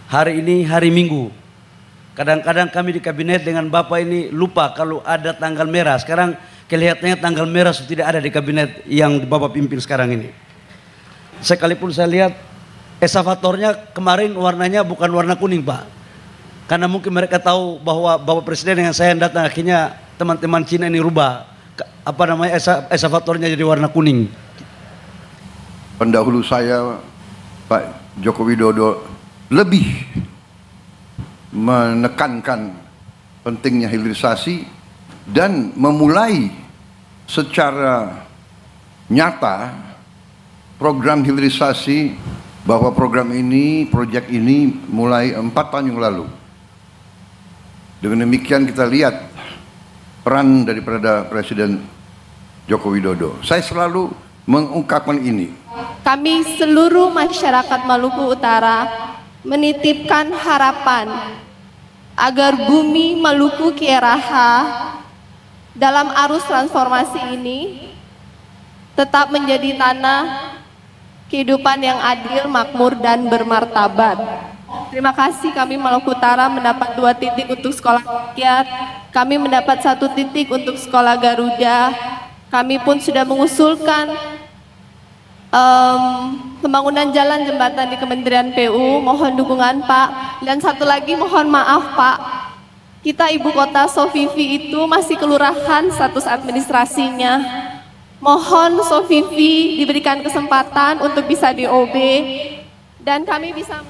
hari ini hari Minggu. Kadang-kadang kami di kabinet dengan Bapak ini lupa kalau ada tanggal merah. Sekarang kelihatannya tanggal merah sudah tidak ada di kabinet yang Bapak pimpin sekarang ini. Sekalipun saya lihat eskavatornya kemarin warnanya bukan warna kuning, Pak. Karena mungkin mereka tahu bahwa Bapak Presiden dengan saya yang datang, akhirnya teman-teman Cina ini rubah eskavatornya jadi warna kuning. Pendahulu saya, Pak Joko Widodo, lebih menekankan pentingnya hilirisasi dan memulai secara nyata program hilirisasi, bahwa program ini, proyek ini mulai 4 tahun yang lalu. Dengan demikian kita lihat peran daripada Presiden Joko Widodo. Saya selalu mengungkapkan ini. Kami seluruh masyarakat Maluku Utara menitipkan harapan agar bumi Maluku Kieraha dalam arus transformasi ini tetap menjadi tanah kehidupan yang adil, makmur, dan bermartabat. Terima kasih, kami Maluku Utara mendapat 2 titik untuk sekolah rakyat, kami mendapat 1 titik untuk sekolah Garuda. Kami pun sudah mengusulkan pembangunan jalan jembatan di Kementerian PU, mohon dukungan Pak. Dan satu lagi mohon maaf Pak, kita ibu kota Sofifi itu masih kelurahan status administrasinya. Mohon Sofifi diberikan kesempatan untuk bisa DOB dan kami bisa.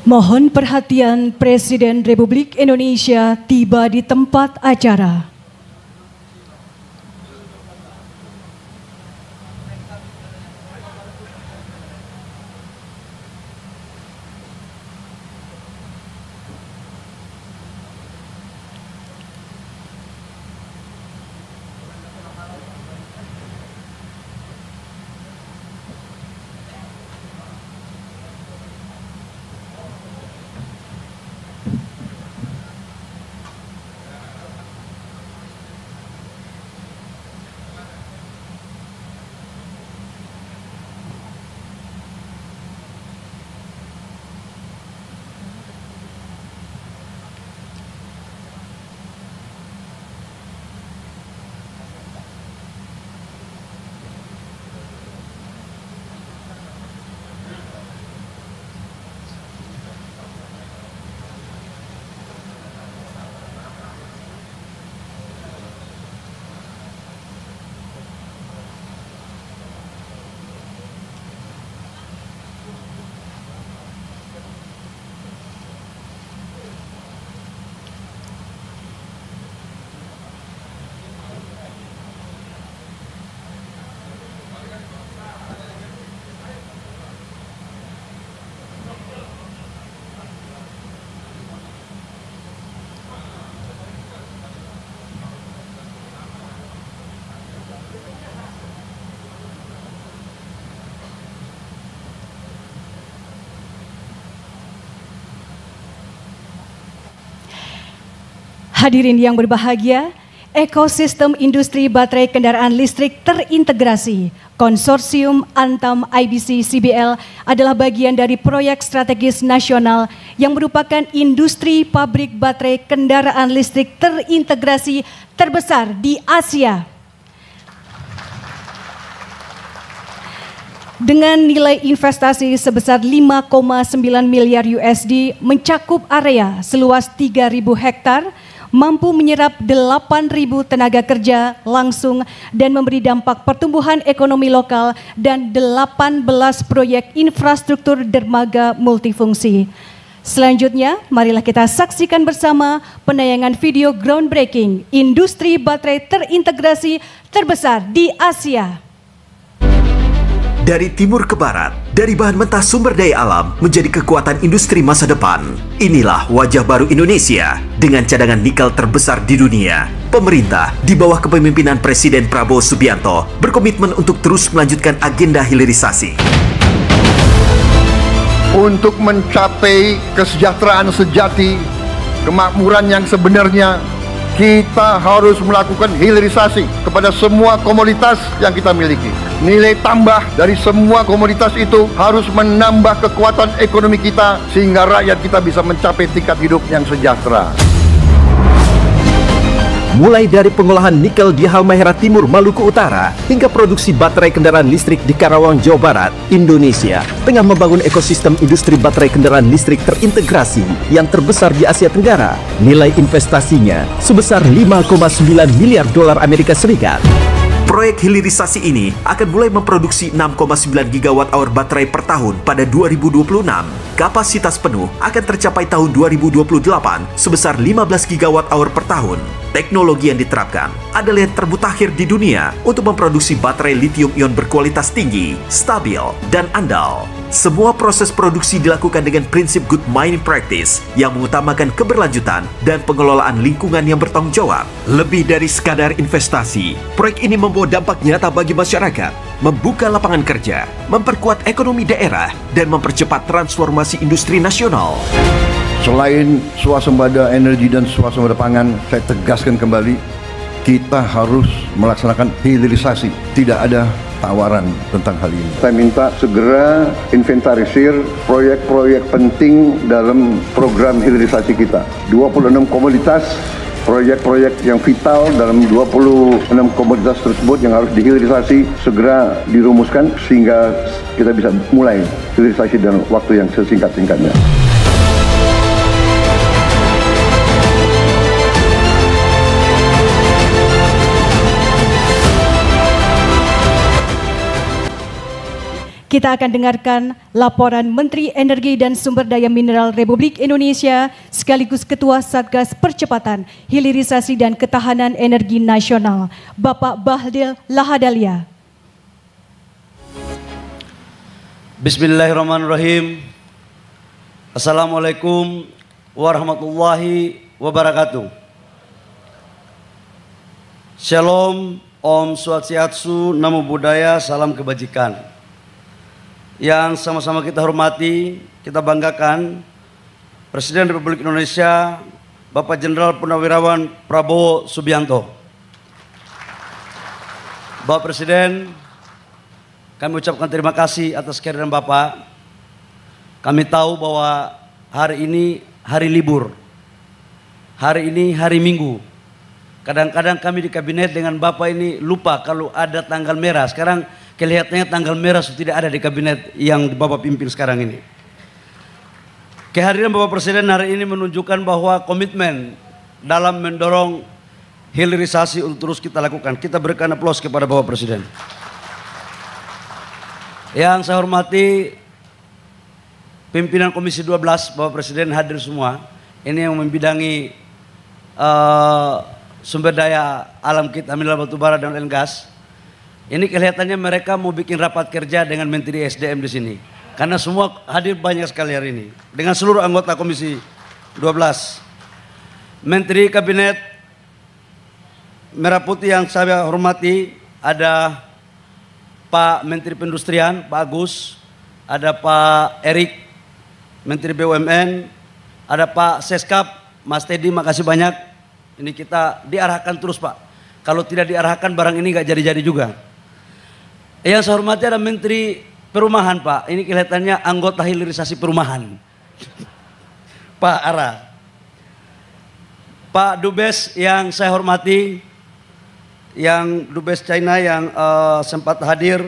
Mohon perhatian Presiden Republik Indonesia tiba di tempat acara. Hadirin yang berbahagia, ekosistem industri baterai kendaraan listrik terintegrasi Konsorsium Antam IBC CBL adalah bagian dari proyek strategis nasional yang merupakan industri pabrik baterai kendaraan listrik terintegrasi terbesar di Asia. Dengan nilai investasi sebesar 5,9 miliar USD mencakup area seluas 3.000 hektar, mampu menyerap 8.000 tenaga kerja langsung dan memberi dampak pertumbuhan ekonomi lokal dan 18 proyek infrastruktur dermaga multifungsi. Selanjutnya, marilah kita saksikan bersama penayangan video groundbreaking industri baterai terintegrasi terbesar di Asia. Dari timur ke barat, dari bahan mentah sumber daya alam menjadi kekuatan industri masa depan. Inilah wajah baru Indonesia dengan cadangan nikel terbesar di dunia. Pemerintah di bawah kepemimpinan Presiden Prabowo Subianto berkomitmen untuk terus melanjutkan agenda hilirisasi. Untuk mencapai kesejahteraan sejati, kemakmuran yang sebenarnya, kita harus melakukan hilirisasi kepada semua komoditas yang kita miliki. Nilai tambah dari semua komoditas itu harus menambah kekuatan ekonomi kita sehingga rakyat kita bisa mencapai tingkat hidup yang sejahtera. Mulai dari pengolahan nikel di Halmahera Timur, Maluku Utara, hingga produksi baterai kendaraan listrik di Karawang, Jawa Barat, Indonesia tengah membangun ekosistem industri baterai kendaraan listrik terintegrasi yang terbesar di Asia Tenggara. Nilai investasinya sebesar 5,9 miliar dolar Amerika Serikat. Proyek hilirisasi ini akan mulai memproduksi 6,9 gigawatt hour baterai per tahun pada 2026. Kapasitas penuh akan tercapai tahun 2028 sebesar 15 gigawatt hour per tahun. Teknologi yang diterapkan adalah yang termutakhir di dunia untuk memproduksi baterai lithium-ion berkualitas tinggi, stabil, dan andal. Semua proses produksi dilakukan dengan prinsip good mining practice yang mengutamakan keberlanjutan dan pengelolaan lingkungan yang bertanggung jawab. Lebih dari sekadar investasi, proyek ini membawa dampak nyata bagi masyarakat, membuka lapangan kerja, memperkuat ekonomi daerah, dan mempercepat transformasi industri nasional. Selain swasembada energi dan swasembada pangan, saya tegaskan kembali, kita harus melaksanakan hilirisasi. Tidak ada tawaran tentang hal ini. Saya minta segera inventarisir proyek-proyek penting dalam program hilirisasi kita. 26 komoditas, proyek-proyek yang vital dalam 26 komoditas tersebut yang harus dihilirisasi segera dirumuskan sehingga kita bisa mulai hilirisasi dalam waktu yang sesingkat-singkatnya. kita akan dengarkan laporan Menteri Energi dan Sumber Daya Mineral Republik Indonesia sekaligus Ketua Satgas Percepatan Hilirisasi dan Ketahanan Energi Nasional, Bapak Bahlil Lahadalia. Bismillahirrahmanirrahim. Assalamualaikum warahmatullahi wabarakatuh. Shalom, Om Swastiastu, Namo Buddhaya, salam kebajikan. Yang sama-sama kita hormati, kita banggakan, Presiden Republik Indonesia, Bapak Jenderal Purnawirawan Prabowo Subianto. Bapak Presiden, kami ucapkan terima kasih atas kehadiran Bapak. Kami tahu bahwa hari ini hari libur. Hari ini hari Minggu. Kadang-kadang kami di kabinet dengan Bapak ini lupa kalau ada tanggal merah. Sekarang kelihatannya tanggal merah sudah tidak ada di kabinet yang Bapak pimpin sekarang ini. Kehadiran Bapak Presiden hari ini menunjukkan bahwa komitmen dalam mendorong hilirisasi untuk terus kita lakukan. Kita berikan aplaus kepada Bapak Presiden. Yang saya hormati pimpinan Komisi 12, Bapak Presiden hadir semua. Ini yang membidangi sumber daya alam kita, mineral batubara dan oil and gas. Ini kelihatannya mereka mau bikin rapat kerja dengan Menteri SDM di sini. Karena semua hadir banyak sekali hari ini. Dengan seluruh anggota Komisi 12. Menteri Kabinet Merah Putih yang saya hormati, ada Pak Menteri Perindustrian, Pak Agus, ada Pak Erik, Menteri BUMN, ada Pak Seskap, Mas Teddy, makasih banyak. Ini kita diarahkan terus Pak. Kalau tidak diarahkan barang ini gak jadi-jadi juga. Yang saya hormati ada Menteri Perumahan Pak. Ini kelihatannya anggota hilirisasi perumahan. Pak Ara. Pak Dubes yang saya hormati, yang Dubes China yang sempat hadir,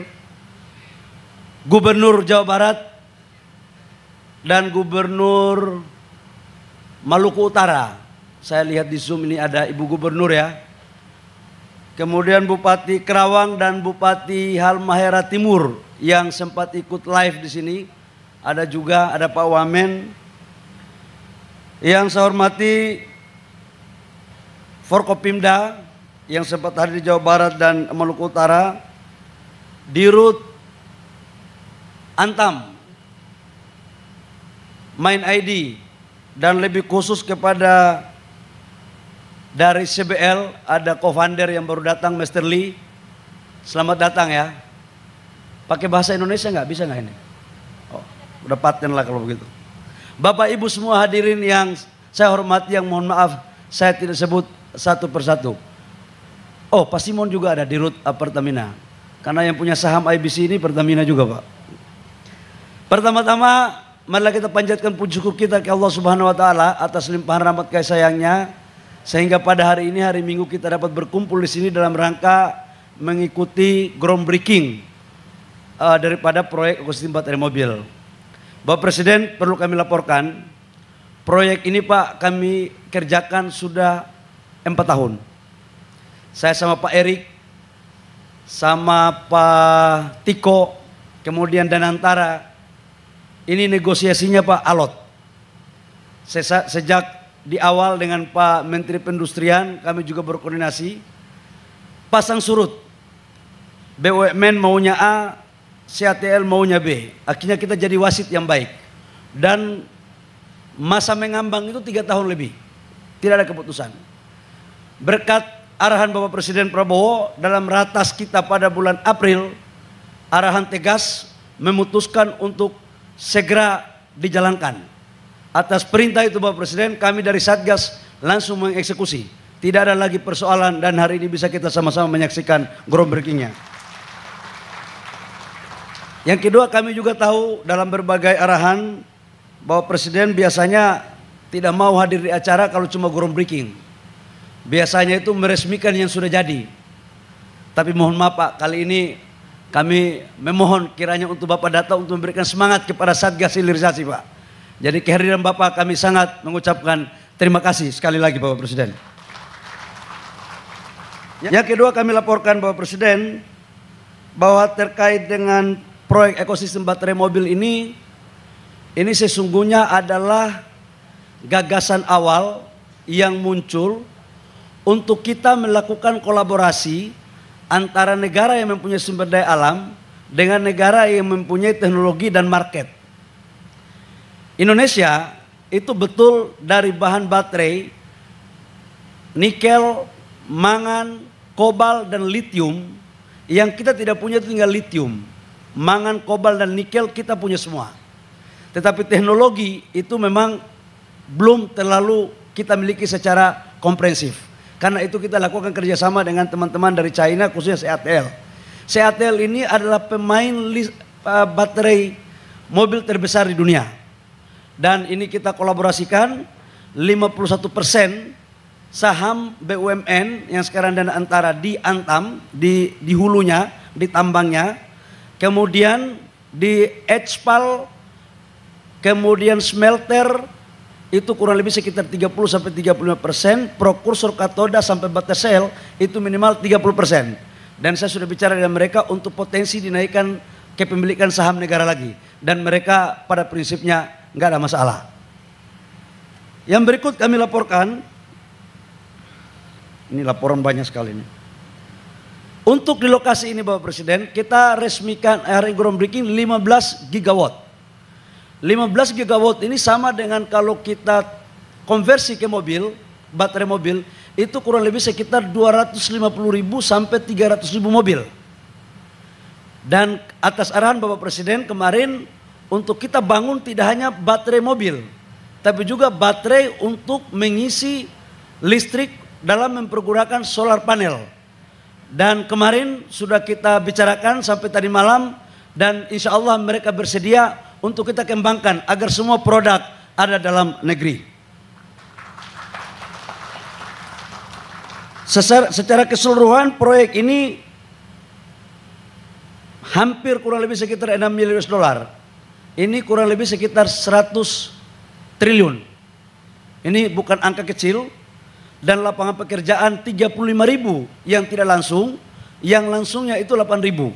Gubernur Jawa Barat dan Gubernur Maluku Utara. Saya lihat di Zoom ini ada Ibu Gubernur ya. Kemudian Bupati Kerawang dan Bupati Halmahera Timur yang sempat ikut live di sini. Ada juga ada Pak Wamen. Yang saya hormati Forkopimda yang sempat hadir di Jawa Barat dan Maluku Utara, Dirut Antam, Main ID, dan lebih khusus kepada dari CBL ada co-founder yang baru datang, Mr. Lee. Selamat datang ya. Pakai bahasa Indonesia nggak? Bisa nggak ini? Oh, udah paten lah kalau begitu. Bapak Ibu semua hadirin yang saya hormati, yang mohon maaf saya tidak sebut satu persatu. Oh, Pak Simon juga ada di Rut Pertamina. Karena yang punya saham IBC ini Pertamina juga Pak. Pertama-tama, marilah kita panjatkan puji syukur kita ke Allah Subhanahu Wa Taala atas limpahan rahmat kasih sayangnya, sehingga pada hari ini hari Minggu kita dapat berkumpul di sini dalam rangka mengikuti groundbreaking daripada proyek ekosistem baterai mobil. Bapak Presiden, perlu kami laporkan, proyek ini Pak kami kerjakan sudah 4 tahun. Saya sama Pak Erik, sama Pak Tiko, kemudian Danantara, ini negosiasinya Pak alot. Sejak di awal dengan Pak Menteri Perindustrian kami juga berkoordinasi, pasang surut, BUMN maunya A, CATL maunya B. Akhirnya kita jadi wasit yang baik. Dan masa mengambang itu 3 tahun lebih, tidak ada keputusan. Berkat arahan Bapak Presiden Prabowo dalam ratas kita pada bulan April, arahan tegas memutuskan untuk segera dijalankan. Atas perintah itu Bapak Presiden, kami dari Satgas langsung mengeksekusi. Tidak ada lagi persoalan dan hari ini bisa kita sama-sama menyaksikan groundbreakingnya. Yang kedua, kami juga tahu dalam berbagai arahan Bapak Presiden biasanya tidak mau hadir di acara kalau cuma groundbreaking. Biasanya itu meresmikan yang sudah jadi. Tapi mohon maaf Pak, kali ini kami memohon kiranya untuk Bapak datang untuk memberikan semangat kepada Satgas Hilirisasi Pak. Jadi kehadiran Bapak kami sangat mengucapkan terima kasih sekali lagi Bapak Presiden. Yang kedua kami laporkan Bapak Presiden bahwa terkait dengan proyek ekosistem baterai mobil ini sesungguhnya adalah gagasan awal yang muncul untuk kita melakukan kolaborasi antara negara yang mempunyai sumber daya alam dengan negara yang mempunyai teknologi dan market. Indonesia itu betul dari bahan baterai, nikel, mangan, kobalt, dan litium. Yang kita tidak punya itu tinggal litium. Mangan, kobalt, dan nikel kita punya semua. Tetapi teknologi itu memang belum terlalu kita miliki secara komprehensif. Karena itu kita lakukan kerjasama dengan teman-teman dari China, khususnya CATL. CATL ini adalah pemain baterai mobil terbesar di dunia. Dan ini kita kolaborasikan 51% saham BUMN yang sekarang Dana Antara di Antam, di hulunya, di tambangnya. Kemudian di HPAL, kemudian smelter, itu kurang lebih sekitar 30-35%, prokursor katoda sampai baterai sel itu minimal 30%. Dan saya sudah bicara dengan mereka untuk potensi dinaikkan kepemilikan saham negara lagi. Dan mereka pada prinsipnya nggak ada masalah. Yang berikut kami laporkan, ini laporan banyak sekali ini. Untuk di lokasi ini Bapak Presiden, kita resmikan hari groundbreaking 15 gigawatt. 15 gigawatt ini sama dengan kalau kita konversi ke mobil, baterai mobil, itu kurang lebih sekitar 250.000 sampai 300.000 mobil. Dan atas arahan Bapak Presiden kemarin, untuk kita bangun tidak hanya baterai mobil, tapi juga baterai untuk mengisi listrik dalam mempergunakan solar panel. Dan kemarin sudah kita bicarakan sampai tadi malam, dan insya Allah mereka bersedia untuk kita kembangkan agar semua produk ada dalam negeri. Secara keseluruhan proyek ini hampir kurang lebih sekitar 6 miliar US dollar. Ini kurang lebih sekitar 100 triliun. Ini bukan angka kecil. Dan lapangan pekerjaan 35.000 yang tidak langsung, yang langsungnya itu 8.000.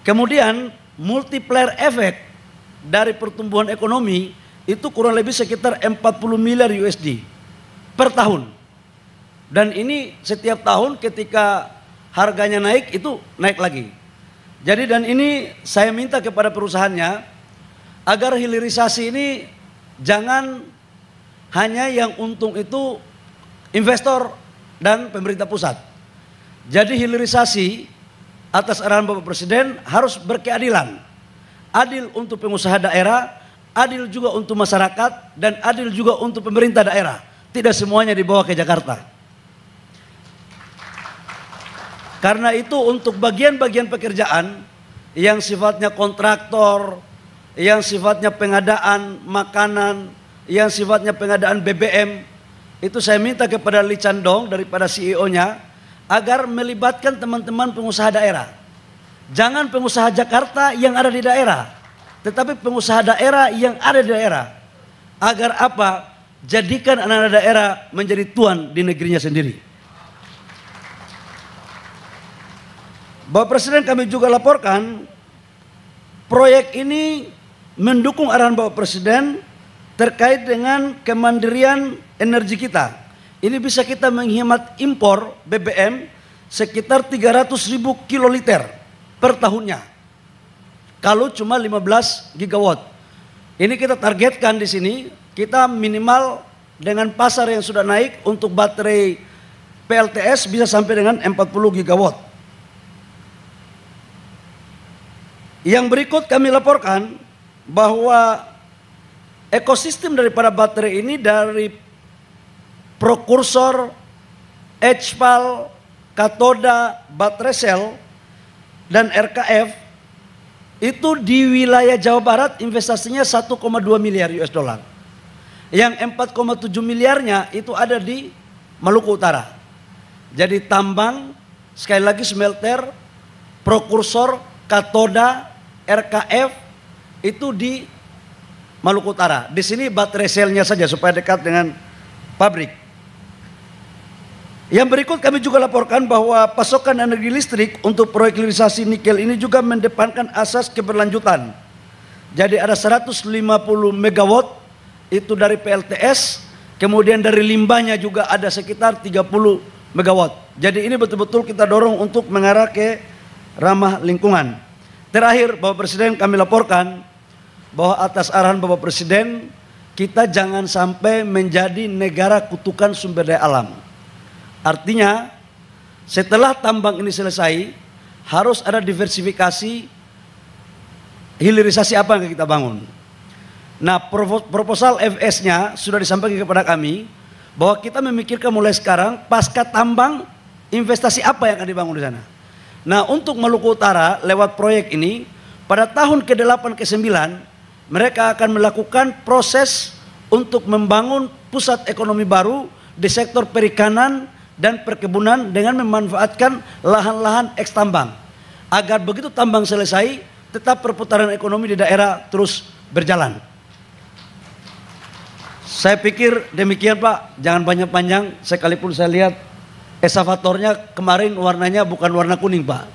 Kemudian multiplier efek dari pertumbuhan ekonomi itu kurang lebih sekitar 40 miliar USD per tahun. Dan ini setiap tahun ketika harganya naik itu naik lagi. Jadi dan ini saya minta kepada perusahaannya agar hilirisasi ini jangan hanya yang untung itu investor dan pemerintah pusat. Jadi hilirisasi atas arahan Bapak Presiden harus berkeadilan. Adil untuk pengusaha daerah, adil juga untuk masyarakat, dan adil juga untuk pemerintah daerah. Tidak semuanya dibawa ke Jakarta. Karena itu untuk bagian-bagian pekerjaan yang sifatnya kontraktor, yang sifatnya pengadaan makanan, yang sifatnya pengadaan BBM, itu saya minta kepada Lee Chandong daripada CEO-nya agar melibatkan teman-teman pengusaha daerah. Jangan pengusaha Jakarta yang ada di daerah, tetapi pengusaha daerah yang ada di daerah. Agar apa? Jadikan anak-anak daerah menjadi tuan di negerinya sendiri. Bapak Presiden, kami juga laporkan proyek ini mendukung arahan Bapak Presiden terkait dengan kemandirian energi kita. Ini bisa kita menghemat impor BBM sekitar 300.000 kiloliter per tahunnya. Kalau cuma 15 gigawatt. Ini kita targetkan di sini, kita minimal dengan pasar yang sudah naik untuk baterai PLTS bisa sampai dengan 40 gigawatt. Yang berikut kami laporkan bahwa ekosistem daripada baterai ini dari prokursor, HPAL, katoda, baterai sel, dan RKF itu di wilayah Jawa Barat investasinya 1,2 miliar US dollar. Yang 4,7 miliarnya itu ada di Maluku Utara. Jadi tambang, sekali lagi smelter, prokursor, katoda, RKF itu di Maluku Utara. Di sini baterai selnya saja supaya dekat dengan pabrik. Yang berikut kami juga laporkan bahwa pasokan energi listrik untuk proyek hilirisasi nikel ini juga mendepankan asas keberlanjutan. Jadi ada 150 megawatt itu dari PLTS, kemudian dari limbahnya juga ada sekitar 30 megawatt. Jadi ini betul-betul kita dorong untuk mengarah ke ramah lingkungan. Terakhir, Bapak Presiden, kami laporkan bahwa atas arahan Bapak Presiden, kita jangan sampai menjadi negara kutukan sumber daya alam. Artinya, setelah tambang ini selesai, harus ada diversifikasi hilirisasi apa yang kita bangun. Nah, proposal FS-nya sudah disampaikan kepada kami bahwa kita memikirkan mulai sekarang pasca tambang investasi apa yang akan dibangun di sana. Nah, untuk Maluku Utara lewat proyek ini pada tahun ke-8 ke-9 mereka akan melakukan proses untuk membangun pusat ekonomi baru di sektor perikanan dan perkebunan dengan memanfaatkan lahan-lahan eks tambang agar begitu tambang selesai tetap perputaran ekonomi di daerah terus berjalan. Saya pikir demikian Pak, jangan panjang-panjang, sekalipun saya lihat eskavatornya kemarin warnanya bukan warna kuning Pak.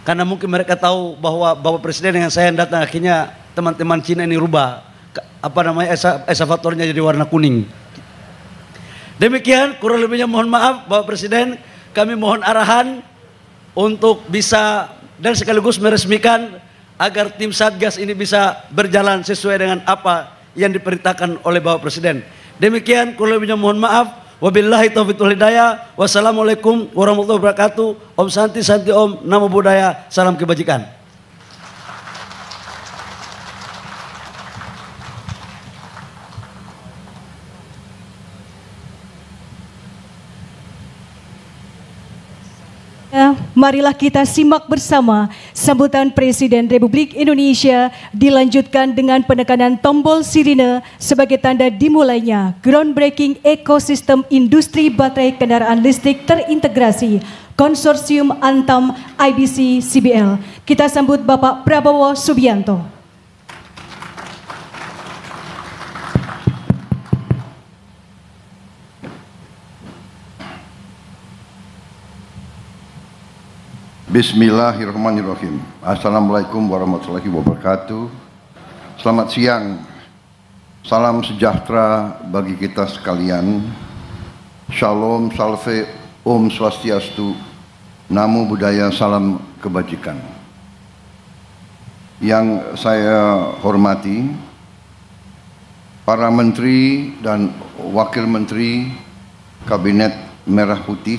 Karena mungkin mereka tahu bahwa Bapak Presiden dengan saya yang datang akhirnya teman-teman Cina ini rubah eskavatornya jadi warna kuning. Demikian kurang lebihnya mohon maaf Bapak Presiden, kami mohon arahan untuk bisa dan sekaligus meresmikan agar tim Satgas ini bisa berjalan sesuai dengan apa yang diperintahkan oleh Bapak Presiden. Demikian kurang lebihnya mohon maaf. Wabillahi taufiq wal hidayah. Wassalamualaikum warahmatullahi wabarakatuh. Om Santi Santi Om, Namo Buddhaya, salam kebajikan. Marilah kita simak bersama sambutan Presiden Republik Indonesia dilanjutkan dengan penekanan tombol sirine sebagai tanda dimulainya groundbreaking ekosistem industri baterai kendaraan listrik terintegrasi Konsorsium Antam IBC CBL. Kita sambut Bapak Prabowo Subianto. Bismillahirrahmanirrahim. Assalamualaikum warahmatullahi wabarakatuh. Selamat siang. Salam sejahtera bagi kita sekalian. Shalom, salve, Om Swastiastu, Namo Buddhaya, salam kebajikan. Yang saya hormati para menteri dan wakil menteri Kabinet Merah Putih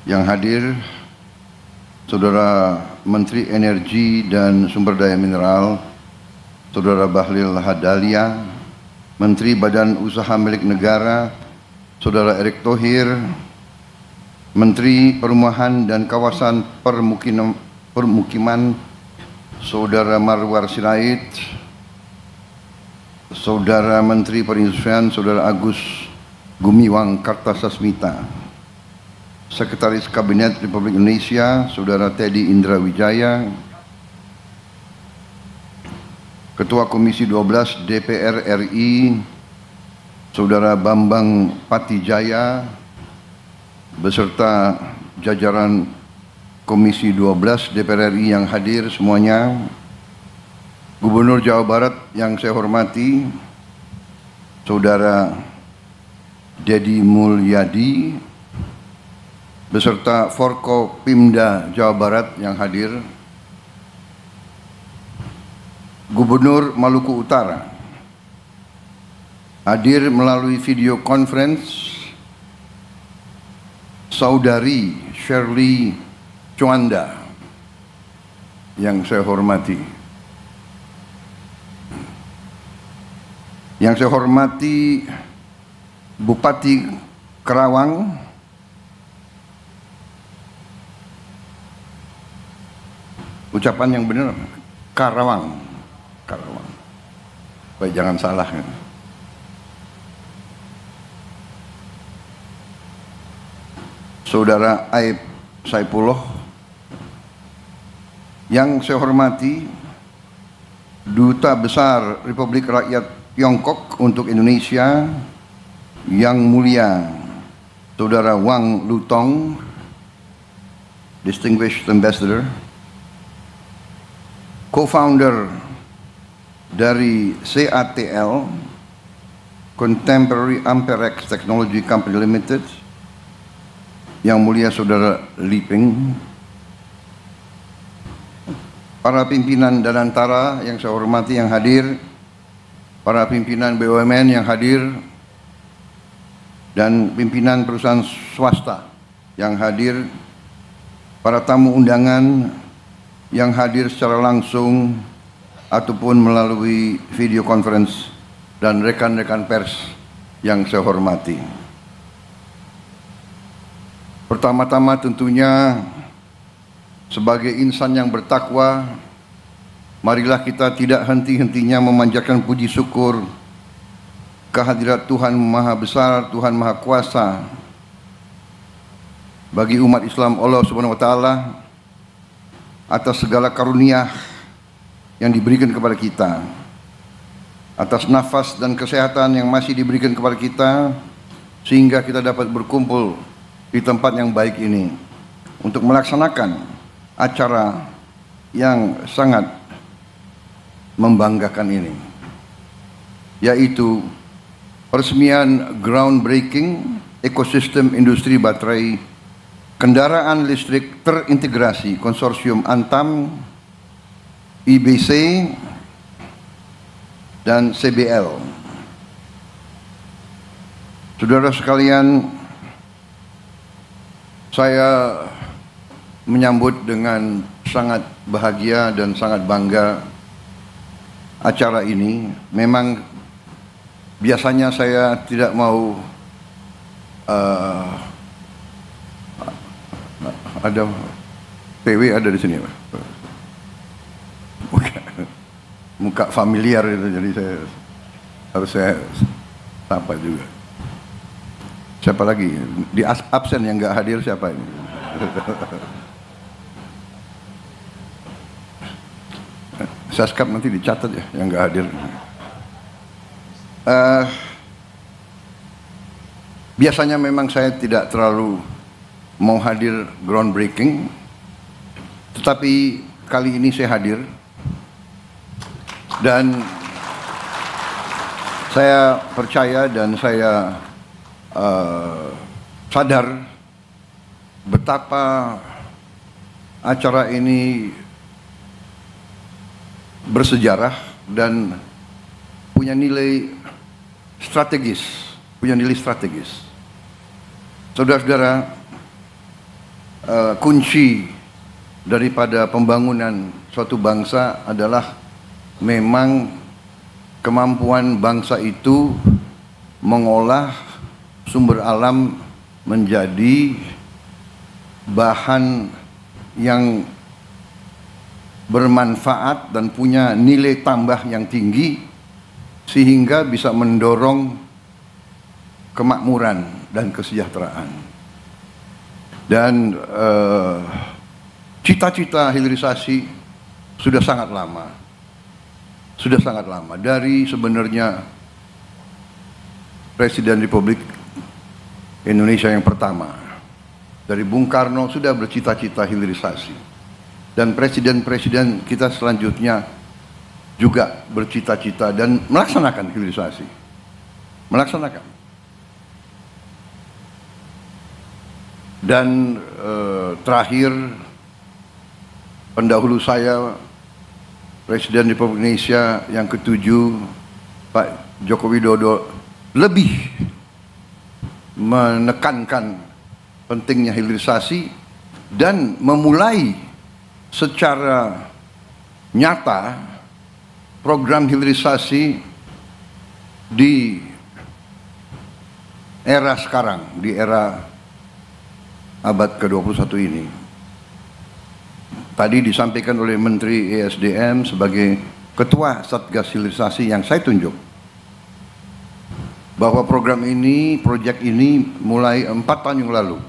yang hadir, Saudara Menteri Energi dan Sumber Daya Mineral, Saudara Bahlil Lahadalia, Menteri Badan Usaha Milik Negara, Saudara Erick Thohir, Menteri Perumahan dan Kawasan Permukiman, Saudara Marwar Sirait, Saudara Menteri Perindustrian, Saudara Agus Gumiwang Kartasasmita, Sekretaris Kabinet Republik Indonesia, Saudara Teddy Indra Wijaya, Ketua Komisi 12 DPR RI, Saudara Bambang Patijaya, beserta jajaran Komisi 12 DPR RI yang hadir semuanya, Gubernur Jawa Barat yang saya hormati, Saudara Dedi Mulyadi, beserta Forkopimda Jawa Barat yang hadir, Gubernur Maluku Utara, hadir melalui video conference Saudari Shirley Chwanda yang saya hormati. Yang saya hormati Bupati Karawang, ucapan yang benar, Karawang. Baik, jangan salah. Saudara Aib Saipullah, yang saya hormati Duta Besar Republik Rakyat Tiongkok untuk Indonesia, Yang Mulia Saudara Wang Lutong, Distinguished Ambassador, co-founder dari CATL, Contemporary Amperex Technology Company Limited, Yang Mulia Saudara Li Peng, para pimpinan Danantara yang saya hormati yang hadir, para pimpinan BUMN yang hadir, dan pimpinan perusahaan swasta yang hadir, para tamu undangan yang hadir secara langsung ataupun melalui video conference, dan rekan-rekan pers yang saya hormati. Pertama-tama tentunya sebagai insan yang bertakwa, marilah kita tidak henti-hentinya memanjatkan puji syukur kehadirat Tuhan Maha Besar, Tuhan Maha Kuasa bagi umat Islam Allah Subhanahu wa taala atas segala karunia yang diberikan kepada kita, atas nafas dan kesehatan yang masih diberikan kepada kita, sehingga kita dapat berkumpul di tempat yang baik ini untuk melaksanakan acara yang sangat membanggakan ini, yaitu peresmian groundbreaking ekosistem industri baterai kendaraan listrik terintegrasi konsorsium Antam, IBC, dan CBL. Saudara sekalian, saya menyambut dengan sangat bahagia dan sangat bangga acara ini. Memang biasanya saya tidak mau ada PW ada di sini, muka familiar itu, jadi saya sapa juga. Siapa lagi di absen yang nggak hadir, siapa ini? Saskap nanti dicatat ya yang nggak hadir. Biasanya memang saya tidak terlalu mau hadir groundbreaking, tetapi kali ini saya hadir dan saya percaya dan saya sadar betapa acara ini bersejarah dan punya nilai strategis, Saudara-saudara, kunci daripada pembangunan suatu bangsa adalah memang kemampuan bangsa itu mengolah sumber alam menjadi bahan yang bermanfaat dan punya nilai tambah yang tinggi, sehingga bisa mendorong kemakmuran dan kesejahteraan. Dan cita-cita hilirisasi sudah sangat lama, dari sebenarnya Presiden Republik Indonesia yang pertama, dari Bung Karno sudah bercita-cita hilirisasi. Dan presiden-presiden kita selanjutnya juga bercita-cita dan melaksanakan hilirisasi. Dan terakhir, pendahulu saya, Presiden Republik Indonesia yang ke-7, Pak Joko Widodo, lebih menekankan pentingnya hilirisasi dan memulai secara nyata program hilirisasi di era sekarang, di era abad ke-21 ini. Tadi disampaikan oleh Menteri ESDM sebagai Ketua Satgas Hilirisasi yang saya tunjuk, bahwa program ini, proyek ini mulai 4 tahun yang lalu.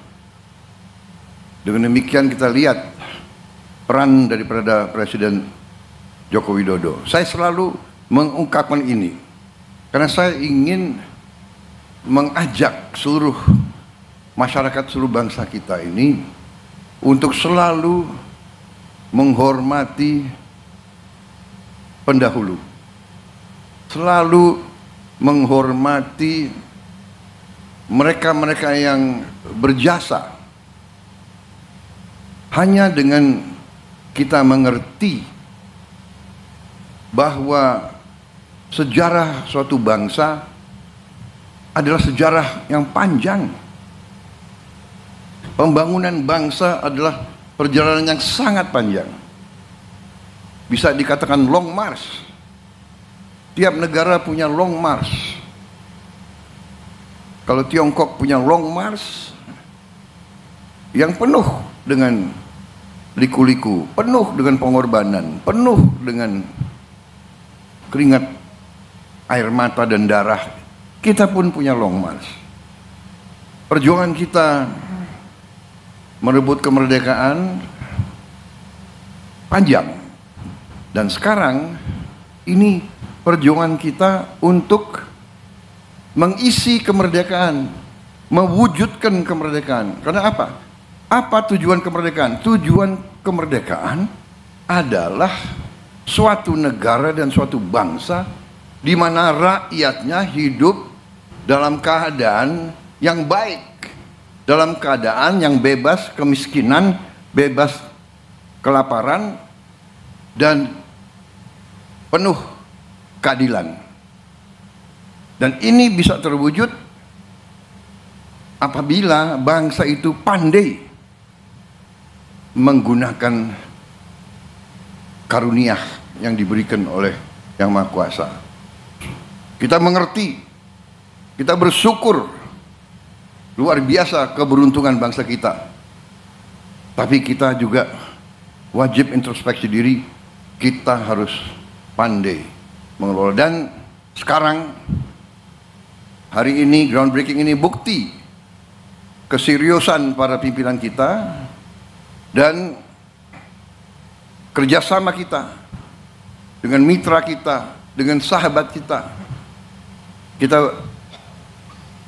Dengan demikian kita lihat peran daripada Presiden Joko Widodo. Saya selalu mengungkapkan ini karena saya ingin mengajak seluruh masyarakat, seluruh bangsa kita ini untuk selalu menghormati pendahulu, selalu menghormati mereka-mereka yang berjasa. Hanya dengan kita mengerti bahwa sejarah suatu bangsa adalah sejarah yang panjang. Pembangunan bangsa adalah perjalanan yang sangat panjang. Bisa dikatakan long march. Tiap negara punya long march. Kalau Tiongkok punya long march yang penuh dengan liku-liku, penuh dengan pengorbanan, penuh dengan keringat, air mata dan darah. Kita pun punya long march. Perjuangan kita merebut kemerdekaan panjang. Dan sekarang ini perjuangan kita untuk mengisi kemerdekaan, mewujudkan kemerdekaan. Karena apa? Apa tujuan kemerdekaan? Tujuan kemerdekaan adalah suatu negara dan suatu bangsa di mana rakyatnya hidup dalam keadaan yang baik, dalam keadaan yang bebas kemiskinan, bebas kelaparan, dan penuh keadilan. Dan ini bisa terwujud apabila bangsa itu pandai menggunakan karunia yang diberikan oleh Yang Maha Kuasa. Kita mengerti, kita bersyukur, luar biasa keberuntungan bangsa kita. Tapi kita juga wajib introspeksi diri, kita harus pandai mengelola. Dan sekarang, hari ini, groundbreaking ini bukti keseriusan para pimpinan kita dan kerjasama kita dengan mitra kita, dengan sahabat kita. Kita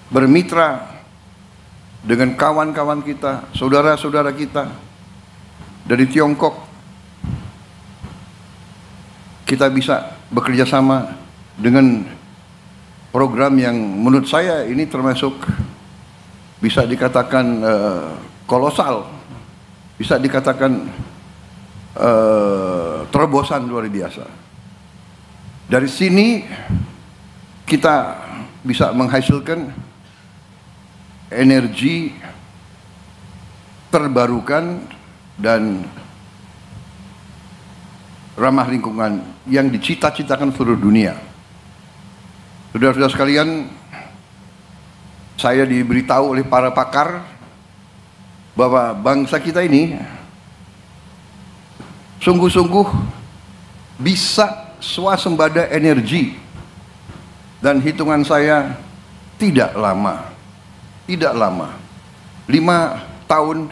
bermitra dengan kawan-kawan kita, saudara-saudara kita dari Tiongkok. Kita bisa bekerja sama dengan program yang menurut saya ini termasuk bisa dikatakan kolosal, bisa dikatakan terobosan luar biasa. Dari sini kita bisa menghasilkan energi terbarukan dan ramah lingkungan yang dicita-citakan seluruh dunia. Saudara-saudara sekalian, saya diberitahu oleh para pakar bahwa bangsa kita ini sungguh-sungguh bisa swasembada energi, dan hitungan saya tidak lama, 5 tahun,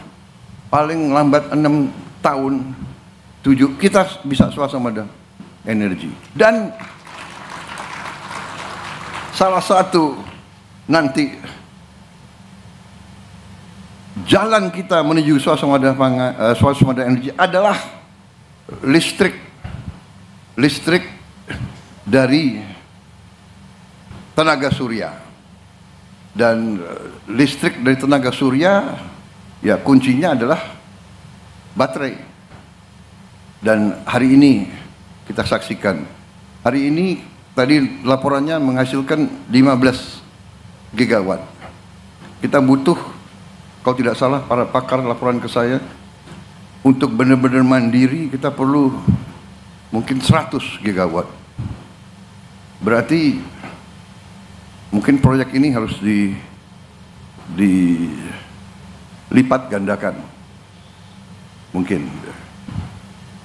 paling lambat 6 tahun, 7, kita bisa swasembada energi. Dan salah satu nanti jalan kita menuju swasembada energi adalah listrik dari tenaga surya. Dan listrik dari tenaga surya, ya kuncinya adalah baterai. Dan hari ini kita saksikan, hari ini tadi laporannya menghasilkan 15 gigawatt. Kita butuh, kalau tidak salah para pakar laporan ke saya, untuk benar-benar mandiri kita perlu mungkin 100 gigawatt. Berarti mungkin proyek ini harus dilipat gandakan, mungkin,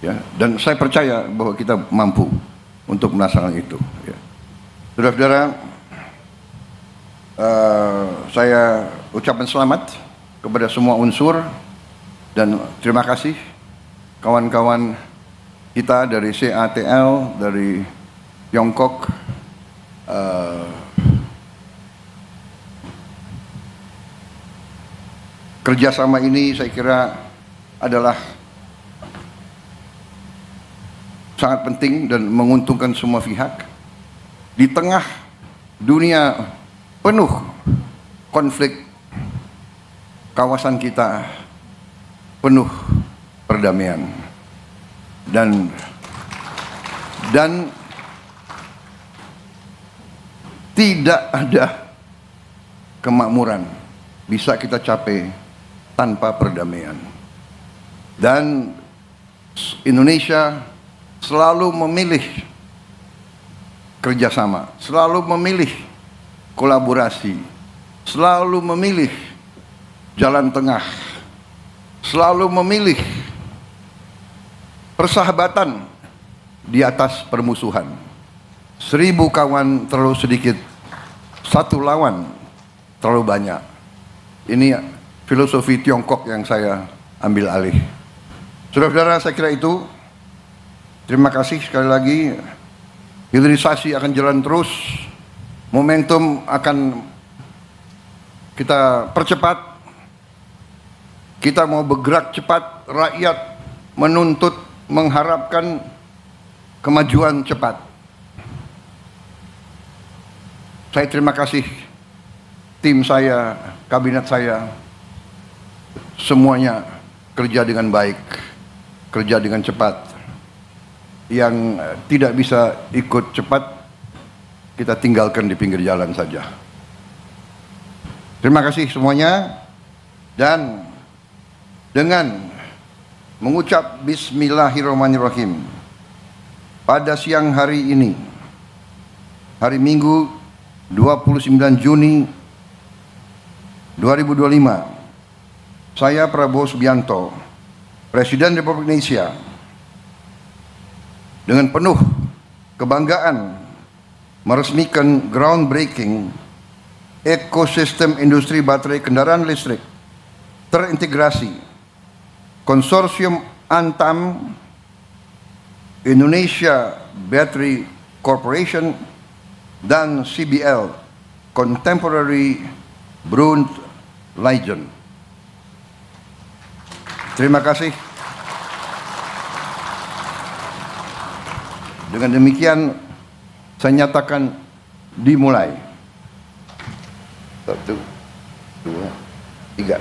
ya. Dan saya percaya bahwa kita mampu untuk melaksanakan itu. Ya. Saudara-saudara, saya ucapkan selamat kepada semua unsur dan terima kasih kawan-kawan kita dari CATL, dari Tiongkok, kerjasama ini saya kira adalah sangat penting dan menguntungkan semua pihak. Di tengah dunia penuh konflik, kawasan kita penuh perdamaian dan tidak ada kemakmuran bisa kita capai tanpa perdamaian. Dan Indonesia selalu memilih kerjasama, selalu memilih kolaborasi, selalu memilih jalan tengah, selalu memilih persahabatan di atas permusuhan. 1000 kawan terlalu sedikit, 1 lawan terlalu banyak. Ini filosofi Tiongkok yang saya ambil alih. Saudara-saudara, saya kira itu. Terima kasih sekali lagi. Hilirisasi akan jalan terus, momentum akan kita percepat. Kita mau bergerak cepat, rakyat menuntut, mengharapkan kemajuan cepat. Saya terima kasih tim saya, kabinet saya, semuanya kerja dengan baik, kerja dengan cepat. Yang tidak bisa ikut cepat, kita tinggalkan di pinggir jalan saja. Terima kasih semuanya. Dan dengan mengucap Bismillahirrahmanirrahim, pada siang hari ini, hari Minggu 29 Juni 2025, saya Prabowo Subianto, Presiden Republik Indonesia, dengan penuh kebanggaan meresmikan groundbreaking ekosistem industri baterai kendaraan listrik terintegrasi Konsorsium Antam, Indonesia Battery Corporation, dan CBL Contemporary Brund Legend. Terima kasih. Dengan demikian saya nyatakan dimulai. 1, 2, 3.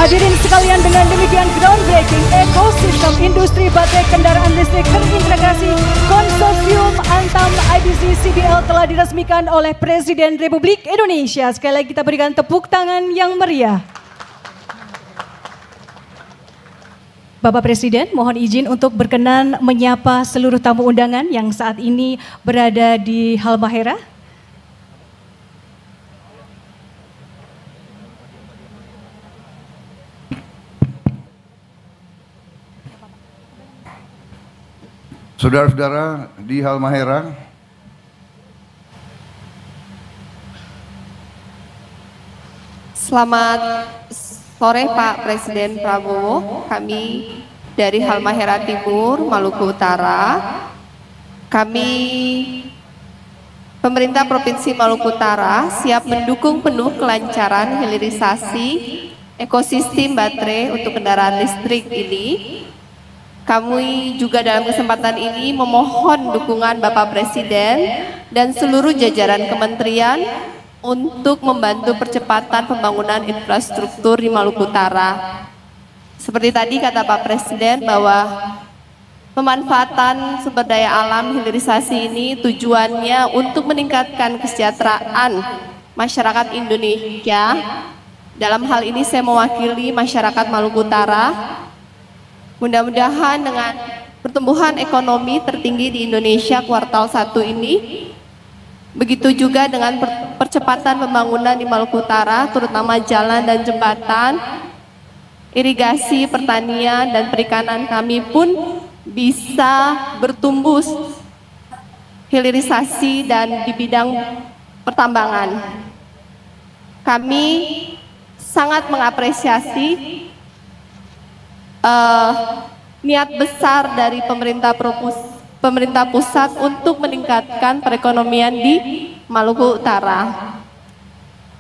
Hadirin sekalian, dengan demikian groundbreaking ekosistem industri baterai kendaraan listrik terintegrasi Konsorsium Antam IBC CBL telah diresmikan oleh Presiden Republik Indonesia. Sekali lagi kita berikan tepuk tangan yang meriah. Bapak Presiden, mohon izin untuk berkenan menyapa seluruh tamu undangan yang saat ini berada di Halmahera. Saudara-saudara di Halmahera, Selamat sore Pak Presiden Prabowo. Kami dari Halmahera Timur, Maluku Utara. Kami pemerintah Provinsi Maluku Utara siap mendukung penuh kelancaran hilirisasi ekosistem baterai untuk kendaraan listrik ini. Kami juga dalam kesempatan ini memohon dukungan Bapak Presiden dan seluruh jajaran kementerian untuk membantu percepatan pembangunan infrastruktur di Maluku Utara. Seperti tadi kata Pak Presiden bahwa pemanfaatan sumber daya alam hilirisasi ini tujuannya untuk meningkatkan kesejahteraan masyarakat Indonesia. Dalam hal ini saya mewakili masyarakat Maluku Utara. Mudah-mudahan dengan pertumbuhan ekonomi tertinggi di Indonesia kuartal 1 ini, begitu juga dengan percepatan pembangunan di Maluku Utara, terutama jalan dan jembatan, irigasi, pertanian, dan perikanan kami pun bisa bertumbuh hilirisasi dan di bidang pertambangan. Kami sangat mengapresiasi niat besar dari pemerintah pusat untuk meningkatkan perekonomian di Maluku Utara.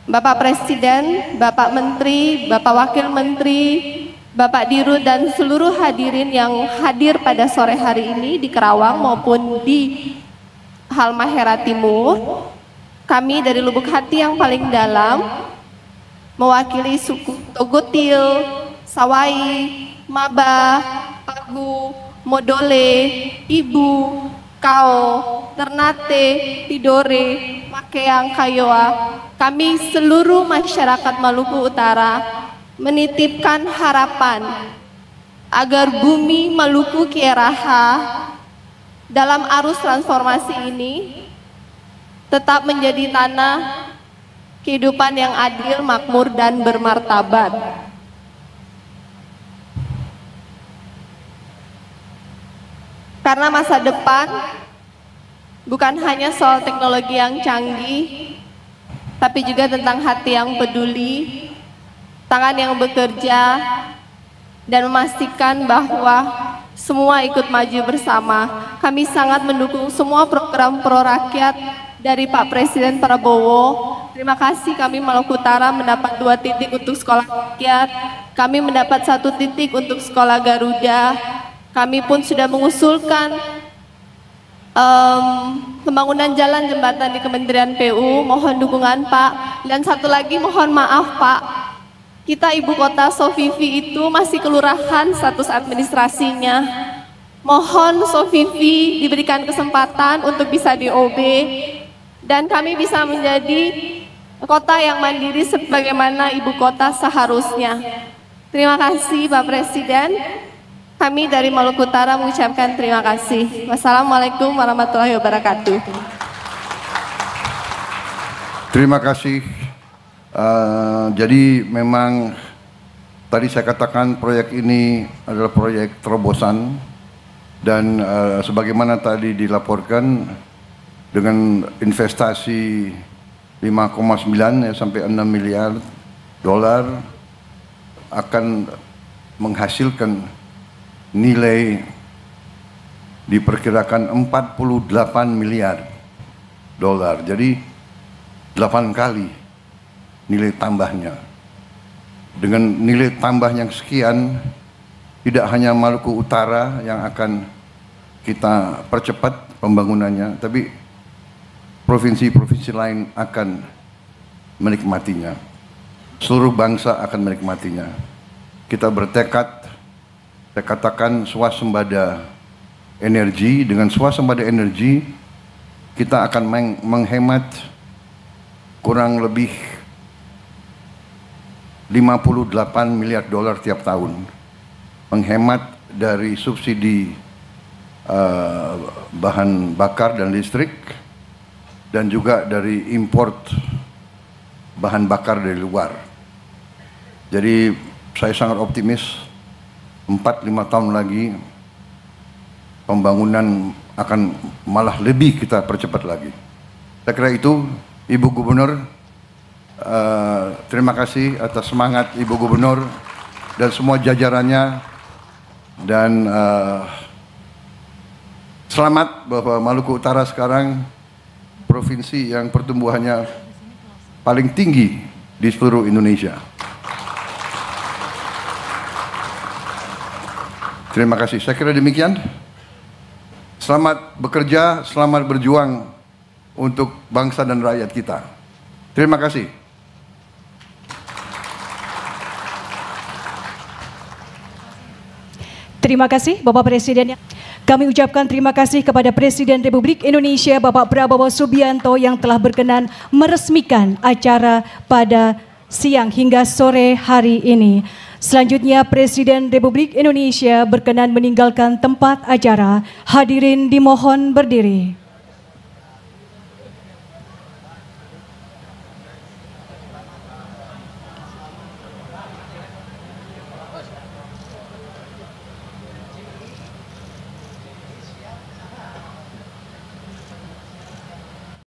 Bapak Presiden, Bapak Menteri, Bapak Wakil Menteri, Bapak Dirut dan seluruh hadirin yang hadir pada sore hari ini di Karawang maupun di Halmahera Timur, kami dari lubuk hati yang paling dalam mewakili suku Togotil, Sawai, Maba, Pagu, Modole, Ibu, Kao, Ternate, Tidore, Makeang, Kayoa, kami seluruh masyarakat Maluku Utara menitipkan harapan agar bumi Maluku Kieraha dalam arus transformasi ini tetap menjadi tanah kehidupan yang adil, makmur, dan bermartabat. Karena masa depan bukan hanya soal teknologi yang canggih, tapi juga tentang hati yang peduli, tangan yang bekerja, dan memastikan bahwa semua ikut maju bersama. Kami sangat mendukung semua program pro rakyat dari Pak Presiden Prabowo. Terima kasih, kami Maluku Utara mendapat 2 titik untuk sekolah rakyat, kami mendapat 1 titik untuk sekolah Garuda. Kami pun sudah mengusulkan pembangunan jalan jembatan di Kementerian PU, mohon dukungan Pak. Dan satu lagi mohon maaf Pak, kita ibu kota Sofifi itu masih kelurahan status administrasinya. Mohon Sofifi diberikan kesempatan untuk bisa DOB dan kami bisa menjadi kota yang mandiri sebagaimana ibu kota seharusnya. Terima kasih Pak Presiden. Kami dari Maluku Utara mengucapkan terima kasih. Wassalamualaikum warahmatullahi wabarakatuh. Terima kasih. Jadi memang tadi saya katakan proyek ini adalah proyek terobosan dan sebagaimana tadi dilaporkan dengan investasi 5,9 ya, sampai 6 miliar dolar akan menghasilkan nilai diperkirakan 48 miliar dolar. Jadi 8 kali nilai tambahnya. Dengan nilai tambah yang sekian, tidak hanya Maluku Utara yang akan kita percepat pembangunannya, tapi provinsi-provinsi lain akan menikmatinya. Seluruh bangsa akan menikmatinya. Kita bertekad, saya katakan swasembada energi. Dengan swasembada energi kita akan menghemat kurang lebih 58 miliar dolar tiap tahun. Menghemat dari subsidi bahan bakar dan listrik, dan juga dari import bahan bakar dari luar. Jadi saya sangat optimis 4-5 tahun lagi pembangunan akan malah lebih kita percepat lagi. Saya kira itu, Ibu Gubernur, terima kasih atas semangat Ibu Gubernur dan semua jajarannya, dan selamat bahwa Maluku Utara sekarang provinsi yang pertumbuhannya paling tinggi di seluruh Indonesia. Terima kasih. Saya kira demikian. Selamat bekerja, selamat berjuang untuk bangsa dan rakyat kita. Terima kasih. Terima kasih Bapak Presiden. Kami ucapkan terima kasih kepada Presiden Republik Indonesia Bapak Prabowo Subianto yang telah berkenan meresmikan acara pada siang hingga sore hari ini. Selanjutnya Presiden Republik Indonesia berkenan meninggalkan tempat acara. Hadirin dimohon berdiri.